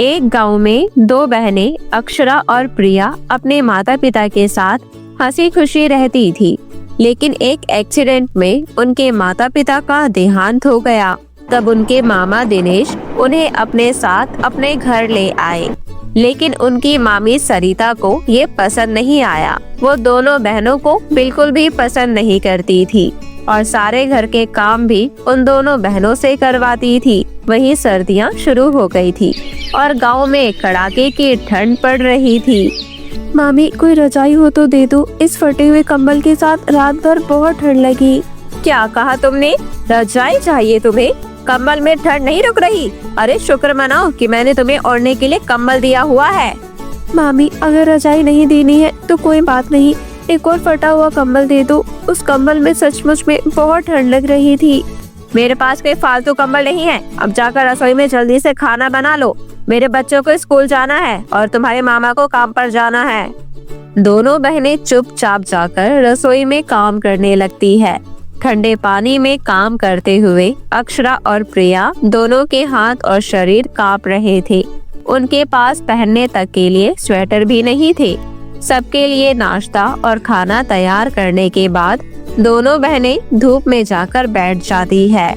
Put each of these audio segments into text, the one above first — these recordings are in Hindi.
एक गांव में दो बहनें अक्षरा और प्रिया अपने माता पिता के साथ हंसी खुशी रहती थी। लेकिन एक एक्सीडेंट में उनके माता पिता का देहांत हो गया। तब उनके मामा दिनेश उन्हें अपने साथ अपने घर ले आए। लेकिन उनकी मामी सरिता को ये पसंद नहीं आया। वो दोनों बहनों को बिल्कुल भी पसंद नहीं करती थी और सारे घर के काम भी उन दोनों बहनों से करवाती थी। वहीं सर्दियाँ शुरू हो गई थी और गांव में कड़ाके की ठंड पड़ रही थी। मामी, कोई रजाई हो तो दे दो। इस फटे हुए कंबल के साथ रात भर बहुत ठंड लगी। क्या कहा तुमने? रजाई चाहिए तुम्हें? कंबल में ठंड नहीं रुक रही? अरे शुक्र मनाओ कि मैंने तुम्हें ओढ़ने के लिए कंबल दिया हुआ है। मामी, अगर रजाई नहीं देनी है तो कोई बात नहीं, एक और फटा हुआ कंबल दे दो। उस कंबल में सचमुच में बहुत ठंड लग रही थी। मेरे पास कोई फालतू कंबल नहीं है। अब जाकर रसोई में जल्दी से खाना बना लो। मेरे बच्चों को स्कूल जाना है और तुम्हारे मामा को काम पर जाना है। दोनों बहनें चुपचाप जाकर रसोई में काम करने लगती है। ठंडे पानी में काम करते हुए अक्षरा और प्रिया दोनों के हाथ और शरीर कांप रहे थे। उनके पास पहनने तक के लिए स्वेटर भी नहीं थे। सबके लिए नाश्ता और खाना तैयार करने के बाद दोनों बहनें धूप में जाकर बैठ जाती है।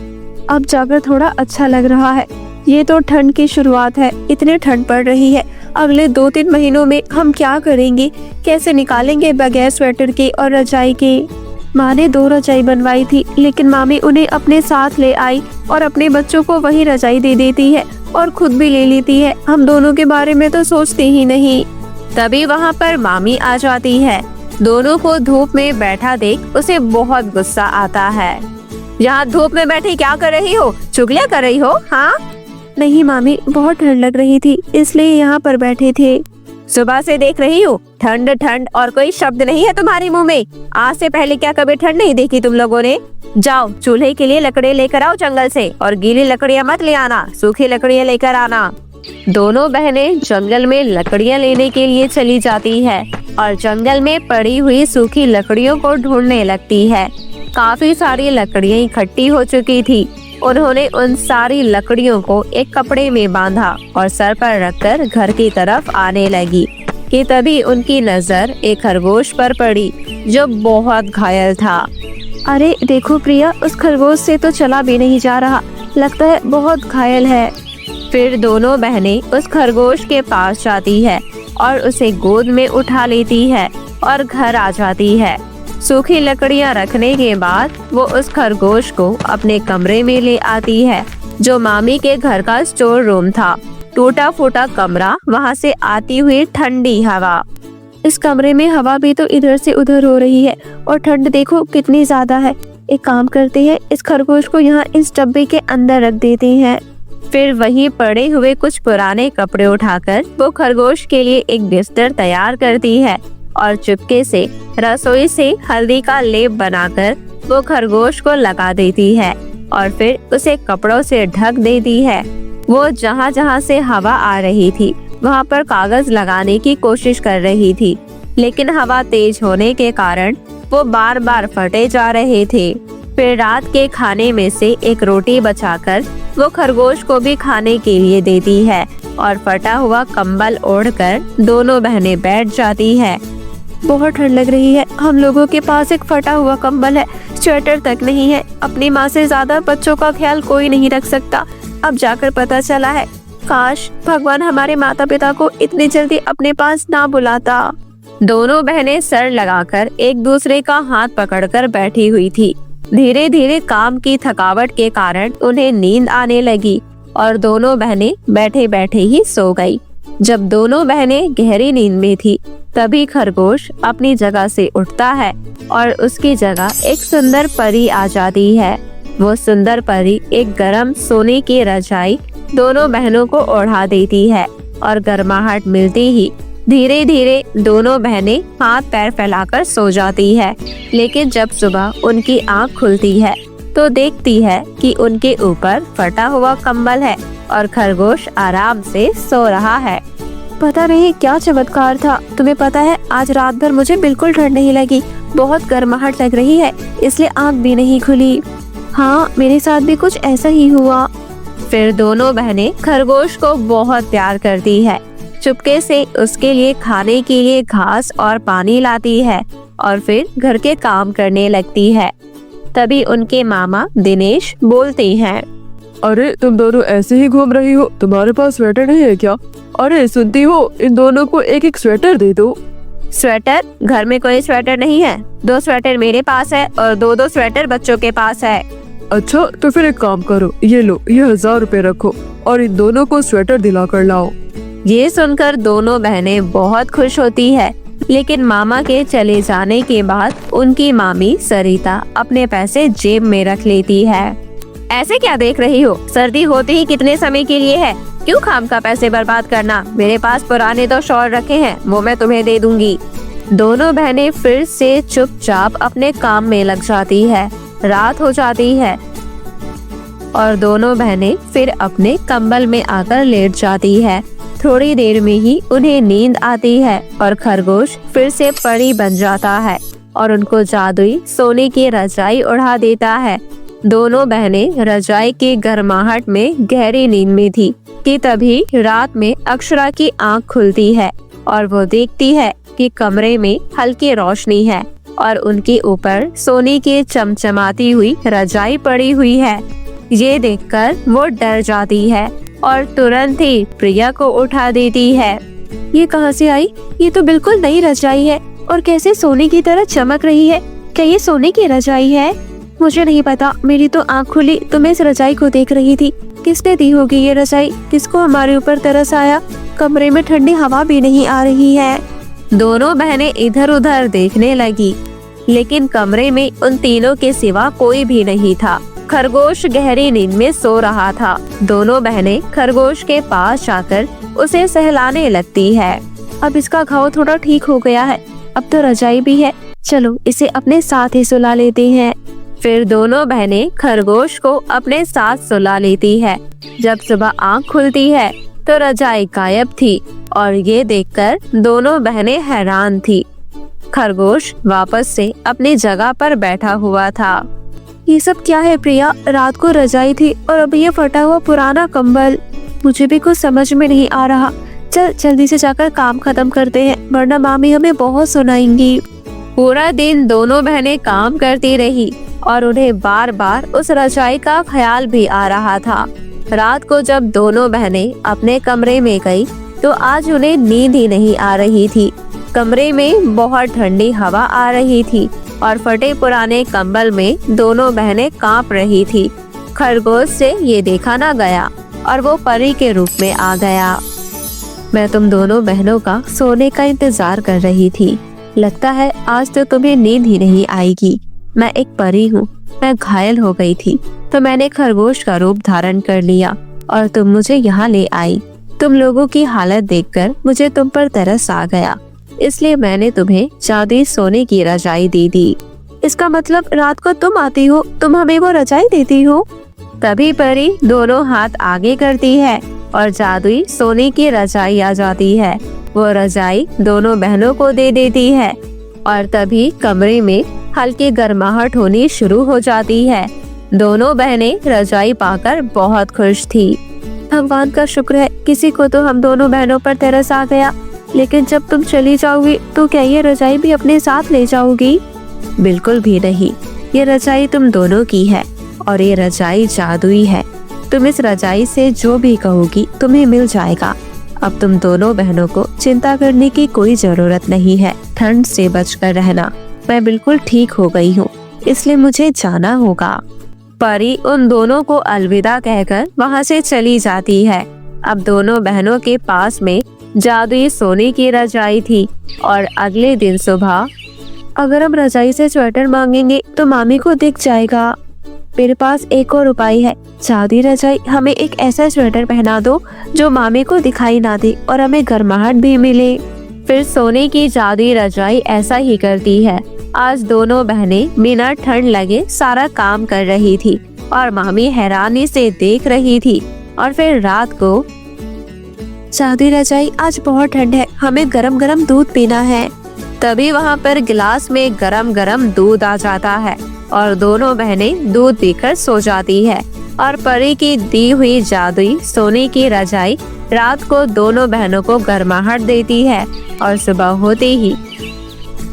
अब जाकर थोड़ा अच्छा लग रहा है। ये तो ठंड की शुरुआत है, इतनी ठंड पड़ रही है। अगले 2-3 महीनों में हम क्या करेंगे? कैसे निकालेंगे बगैर स्वेटर के और रजाई के? माँ ने 2 रजाई बनवाई थी, लेकिन मामी उन्हें अपने साथ ले आई और अपने बच्चों को वही रजाई दे देती है और खुद भी ले लेती है। हम दोनों के बारे में तो सोचते ही नहीं। तभी वहाँ पर मामी आ जाती है। दोनों को धूप में बैठा देख उसे बहुत गुस्सा आता है। यहाँ धूप में बैठी क्या कर रही हो? चुगलियाँ कर रही हो? हाँ? नहीं मामी, बहुत ठंड लग रही थी इसलिए यहाँ पर बैठे थे। सुबह से देख रही हूँ ठंड ठंड और कोई शब्द नहीं है तुम्हारे मुंह में। आज से पहले क्या कभी ठंड नहीं देखी तुम लोगों ने? जाओ चूल्हे के लिए लकड़ी लेकर आओ जंगल से, और गीली लकड़ियाँ मत ले आना, सूखी लकड़ियाँ लेकर आना। दोनों बहनें जंगल में लकड़ियाँ लेने के लिए चली जाती है और जंगल में पड़ी हुई सूखी लकड़ियों को ढूंढने लगती है। काफी सारी लकड़ियाँ इकट्ठी हो चुकी थी। उन्होंने उन सारी लकड़ियों को एक कपड़े में बांधा और सर पर रखकर घर की तरफ आने लगी कि तभी उनकी नजर एक खरगोश पर पड़ी जो बहुत घायल था। अरे देखो प्रिया, उस खरगोश से तो चला भी नहीं जा रहा, लगता है बहुत घायल है। फिर दोनों बहनें उस खरगोश के पास जाती है और उसे गोद में उठा लेती है और घर आ जाती है। सूखी लकड़ियां रखने के बाद वो उस खरगोश को अपने कमरे में ले आती है जो मामी के घर का स्टोर रूम था। टूटा फूटा कमरा, वहाँ से आती हुई ठंडी हवा। इस कमरे में हवा भी तो इधर से उधर हो रही है और ठंड देखो कितनी ज्यादा है। एक काम करते हैं, इस खरगोश को यहाँ इस डब्बे के अंदर रख देते हैं। फिर वहीं पड़े हुए कुछ पुराने कपड़े उठाकर वो खरगोश के लिए एक बिस्तर तैयार करती है और चुपके से रसोई से हल्दी का लेप बनाकर वो खरगोश को लगा देती है और फिर उसे कपड़ों से ढक देती है। वो जहाँ जहाँ से हवा आ रही थी वहाँ पर कागज लगाने की कोशिश कर रही थी, लेकिन हवा तेज होने के कारण वो बार बार फटे जा रहे थे। फिर रात के खाने में से एक रोटी बचाकर वो खरगोश को भी खाने के लिए देती है और फटा हुआ कंबल ओढ़कर दोनों बहनें बैठ जाती है। बहुत ठंड लग रही है। हम लोगों के पास एक फटा हुआ कंबल है, स्वेटर तक नहीं है। अपनी माँ से ज्यादा बच्चों का ख्याल कोई नहीं रख सकता। अब जाकर पता चला है, काश भगवान हमारे माता पिता को इतनी जल्दी अपने पास ना बुलाता। दोनों बहनें सर लगाकर एक दूसरे का हाथ पकड़कर बैठी हुई थी। धीरे धीरे काम की थकावट के कारण उन्हें नींद आने लगी और दोनों बहनें बैठे बैठे ही सो गई। जब दोनों बहनें गहरी नींद में थी तभी खरगोश अपनी जगह से उठता है और उसकी जगह एक सुंदर परी आ जाती है। वो सुंदर परी एक गरम सोने की रजाई दोनों बहनों को ओढ़ा देती है और गर्माहट मिलती ही धीरे धीरे दोनों बहनें हाथ पैर फैलाकर सो जाती है। लेकिन जब सुबह उनकी आँख खुलती है तो देखती है कि उनके ऊपर फटा हुआ कंबल है और खरगोश आराम से सो रहा है। पता नहीं क्या चमत्कार था। तुम्हें पता है, आज रात भर मुझे बिल्कुल ठंड नहीं लगी, बहुत गर्माहट लग रही है, इसलिए आँख भी नहीं खुली। हाँ, मेरे साथ भी कुछ ऐसा ही हुआ। फिर दोनों बहनें खरगोश को बहुत प्यार करती है। चुपके से उसके लिए खाने के लिए घास और पानी लाती है और फिर घर के काम करने लगती है। तभी उनके मामा दिनेश बोलते हैं, अरे तुम दोनों ऐसे ही घूम रही हो, तुम्हारे पास स्वेटर नहीं है क्या? अरे सुनती हो, इन दोनों को एक एक स्वेटर दे दो। स्वेटर? घर में कोई स्वेटर नहीं है। 2 स्वेटर मेरे पास है और 2-2 स्वेटर बच्चों के पास है। अच्छा तो फिर एक काम करो, ये लो, ये 1000 रुपए रखो और इन दोनों को स्वेटर दिला कर लाओ। ये सुनकर दोनों बहनें बहुत खुश होती है, लेकिन मामा के चले जाने के बाद उनकी मामी सरिता अपने पैसे जेब में रख लेती है। ऐसे क्या देख रही हो? सर्दी होते ही कितने समय के लिए है, क्यों खाम का पैसे बर्बाद करना? मेरे पास पुराने 2 शॉल रखे हैं, वो मैं तुम्हें दे दूंगी। दोनों बहनें फिर से चुपचाप अपने काम में लग जाती है। रात हो जाती है और दोनों बहनें फिर अपने कंबल में आकर लेट जाती है। थोड़ी देर में ही उन्हें नींद आती है और खरगोश फिर से परी बन जाता है और उनको जादुई सोने की रजाई उड़ा देता है। दोनों बहनें रजाई की गर्माहट में गहरी नींद में थी कि तभी रात में अक्षरा की आंख खुलती है और वो देखती है कि कमरे में हल्की रोशनी है और उनके ऊपर सोने की चमचमाती हुई रजाई पड़ी हुई है। ये देखकर वो डर जाती है और तुरंत ही प्रिया को उठा देती है। ये कहाँ से आई? ये तो बिल्कुल नई रजाई है और कैसे सोने की तरह चमक रही है। क्या ये सोने की रजाई है? मुझे नहीं पता, मेरी तो आँख खुली तो मैं इस रजाई को देख रही थी। किसने दी होगी ये रजाई? किसको हमारे ऊपर तरस आया? कमरे में ठंडी हवा भी नहीं आ रही है। दोनों बहनें इधर उधर देखने लगी, लेकिन कमरे में उन तीनों के सिवा कोई भी नहीं था। खरगोश गहरी नींद में सो रहा था। दोनों बहनें खरगोश के पास जाकर उसे सहलाने लगती है। अब इसका घाव थोड़ा ठीक हो गया है, अब तो रजाई भी है, चलो इसे अपने साथ ही सुला लेते हैं। फिर दोनों बहनें खरगोश को अपने साथ सुला लेती है। जब सुबह आँख खुलती है तो रजाई गायब थी और ये देखकर दोनों बहनें हैरान थी। खरगोश वापस से अपनी जगह पर बैठा हुआ था। ये सब क्या है प्रिया? रात को रजाई थी और अब ये फटा हुआ पुराना कंबल। मुझे भी कुछ समझ में नहीं आ रहा। चल जल्दी से जाकर काम खत्म करते हैं, वरना मामी हमें बहुत सुनाएंगी। पूरा दिन दोनों बहनें काम करती रही और उन्हें बार बार उस रजाई का ख्याल भी आ रहा था। रात को जब दोनों बहनें अपने कमरे में गई तो आज उन्हें नींद ही नहीं आ रही थी। कमरे में बहुत ठंडी हवा आ रही थी और फटे पुराने कंबल में दोनों बहनें कांप रही थी। खरगोश से ये देखा ना गया और वो परी के रूप में आ गया। मैं तुम दोनों बहनों का सोने का इंतजार कर रही थी। लगता है आज तो तुम्हें नींद ही नहीं आएगी। मैं एक परी हूँ, मैं घायल हो गई थी तो मैंने खरगोश का रूप धारण कर लिया और तुम मुझे यहाँ ले आई। तुम लोगों की हालत देखकर मुझे तुम पर तरस आ गया, इसलिए मैंने तुम्हें जादुई सोने की रजाई दे दी। इसका मतलब रात को तुम आती हो, तुम हमें वो रजाई देती हो? तभी परी दोनों हाथ आगे करती है और जादुई सोने की रजाई आ जाती है। वो रजाई दोनों बहनों को दे देती है और तभी कमरे में हल्की गर्माहट होनी शुरू हो जाती है। दोनों बहनें रजाई पाकर बहुत खुश थी। भगवान का शुक्र है, किसी को तो हम दोनों बहनों पर तरस आ गया। लेकिन जब तुम चली जाओगी तो क्या ये रजाई भी अपने साथ ले जाओगी? बिल्कुल भी नहीं, ये रजाई तुम दोनों की है और ये रजाई जादुई है। तुम इस रजाई से जो भी कहोगी तुम्हें मिल जाएगा। अब तुम दोनों बहनों को चिंता करने की कोई जरूरत नहीं है। ठंड से बचकर रहना। मैं बिल्कुल ठीक हो गई हूँ, इसलिए मुझे जाना होगा। परी उन दोनों को अलविदा कहकर वहाँ से चली जाती है। अब दोनों बहनों के पास में जादुई सोने की रजाई थी और अगले दिन सुबह अगर हम रजाई से स्वेटर मांगेंगे तो मामी को दिख जाएगा। मेरे पास एक और उपाय है। जादुई रजाई, हमें एक ऐसा स्वेटर पहना दो जो मामी को दिखाई ना दे और हमें गर्माहट भी मिले। फिर सोने की जादुई रजाई ऐसा ही करती है। आज दोनों बहनें बिना ठंड लगे सारा काम कर रही थी और मामी हैरानी से देख रही थी। और फिर रात को जादुई रजाई, आज बहुत ठंड है, हमें गरम गरम दूध पीना है। तभी वहाँ पर गिलास में गरम गरम दूध आ जाता है और दोनों बहनें दूध पीकर सो जाती है। और परी की दी हुई जादुई सोने की रजाई रात को दोनों बहनों को गर्माहट देती है और सुबह होते ही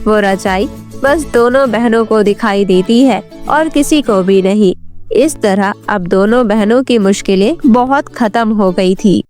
वो रजाई बस दोनों बहनों को दिखाई देती है और किसी को भी नहीं। इस तरह अब दोनों बहनों की मुश्किलें बहुत खत्म हो गई थी।